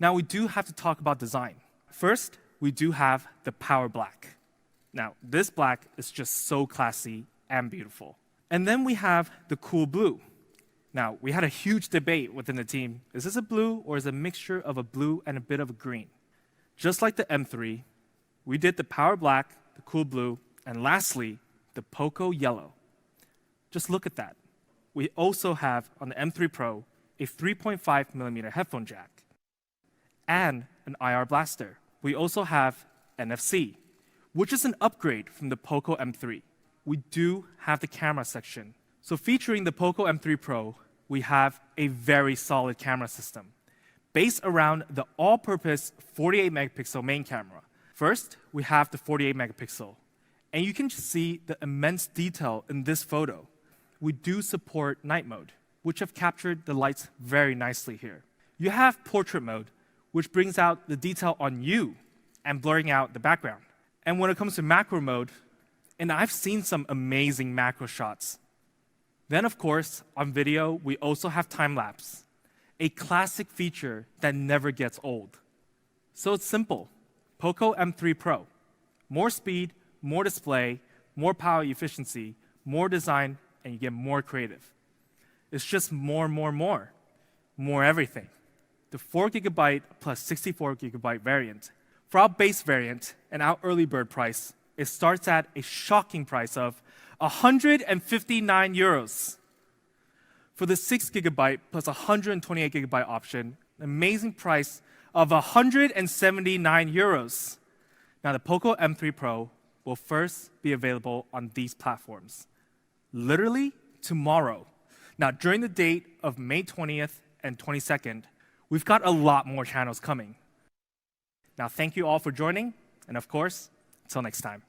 Now, we do have to talk about design. First, we do have the Power Black. Now, this black is just so classy and beautiful. And then we have the Cool Blue. Now, we had a huge debate within the team. Is this a blue or is it a mixture of a blue and a bit of a green? Just like the M3, we did the Power Black, the Cool Blue, and lastly, the POCO Yellow. Just look at that. We also have, on the M3 Pro, a 3.5mm headphone jack and an IR blaster. We also have NFC, which is an upgrade from the POCO M3. We do have the camera section. So featuring the POCO M3 Pro, we have a very solid camera system based around the all-purpose 48-megapixel main camera. First, we have the 48-megapixel, and you can just see the immense detail in this photo. We do support night mode, which have captured the lights very nicely here. You have portrait mode, which brings out the detail on you and blurring out the background. And when it comes to macro mode, and I've seen some amazing macro shots. Then, of course, on video, we also have time-lapse, a classic feature that never gets old. So it's simple. POCO M3 Pro. More speed, more display, more power efficiency, more design, and you get more creative. It's just more everything. The 4GB plus 64GB variant. For our base variant and our early bird price, it starts at a shocking price of 159 euros. For the 6GB plus 128GB option, an amazing price of 179 euros. Now, the POCO M3 Pro will first be available on these platforms, literally tomorrow. Now, during the date of May 20th and 22nd, we've got a lot more channels coming. Now, thank you all for joining, and of course, until next time.